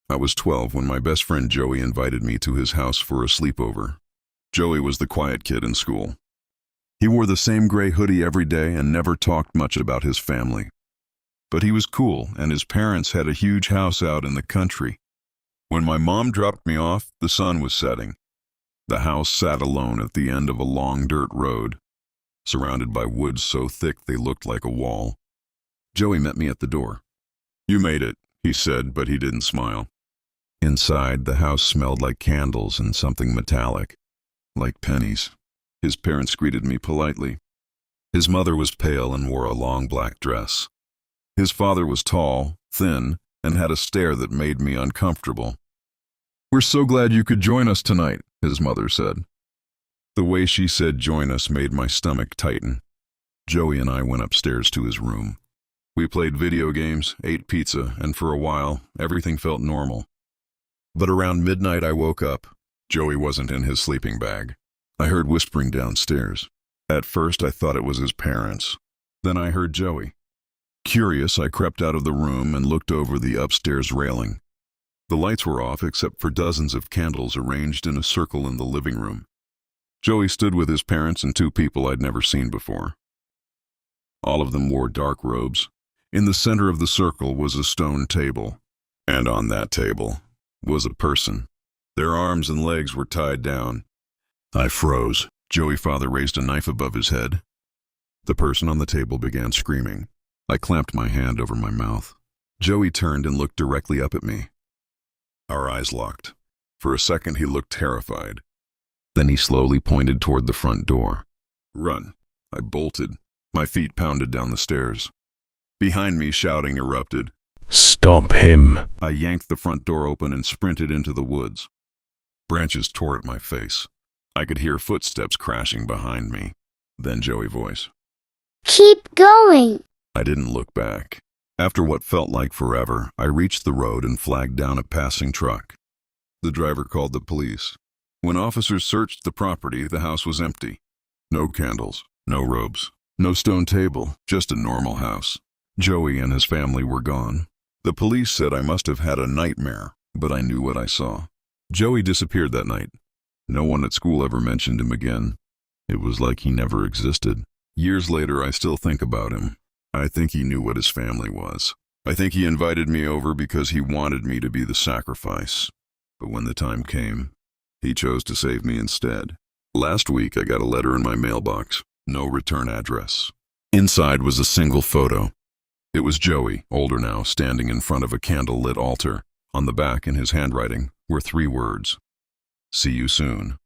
I was 12 when my best friend Joey invited me to his house for a sleepover. Joey was the quiet kid in school. He wore the same gray hoodie every day and never talked much about his family. But he was cool, and his parents had a huge house out in the country. When my mom dropped me off, the sun was setting. The house sat alone at the end of a long dirt road, surrounded by woods so thick they looked like a wall. Joey met me at the door. "You made it," he said, but he didn't smile. Inside, the house smelled like candles and something metallic, like pennies. His parents greeted me politely. His mother was pale and wore a long black dress. His father was tall, thin, and had a stare that made me uncomfortable. "We're so glad you could join us tonight," his mother said. The way she said join us made my stomach tighten. Joey and I went upstairs to his room. We played video games, ate pizza, and for a while, everything felt normal. But around midnight I woke up. Joey wasn't in his sleeping bag. I heard whispering downstairs. At first I thought it was his parents. Then I heard Joey. Curious, I crept out of the room and looked over the upstairs railing. The lights were off except for dozens of candles arranged in a circle in the living room. Joey stood with his parents and two people I'd never seen before. All of them wore dark robes. In the center of the circle was a stone table, and on that table was a person. Their arms and legs were tied down. I froze. Joey's father raised a knife above his head. The person on the table began screaming. I clamped my hand over my mouth. Joey turned and looked directly up at me. Our eyes locked. For a second he looked terrified. Then he slowly pointed toward the front door. "Run." I bolted. My feet pounded down the stairs. Behind me, shouting erupted. "Stop him!" I yanked the front door open and sprinted into the woods. Branches tore at my face. I could hear footsteps crashing behind me. Then Joey's voice. "Keep going." I didn't look back. After what felt like forever, I reached the road and flagged down a passing truck. The driver called the police. When officers searched the property, the house was empty. No candles, no robes, no stone table, just a normal house. Joey and his family were gone. The police said I must have had a nightmare, but I knew what I saw. Joey disappeared that night. No one at school ever mentioned him again. It was like he never existed. Years later, I still think about him. I think he knew what his family was. I think he invited me over because he wanted me to be the sacrifice. But when the time came, he chose to save me instead. Last week, I got a letter in my mailbox. No return address. Inside was a single photo. It was Joey, older now, standing in front of a candle-lit altar. On the back, in his handwriting, were 3 words. "See you soon."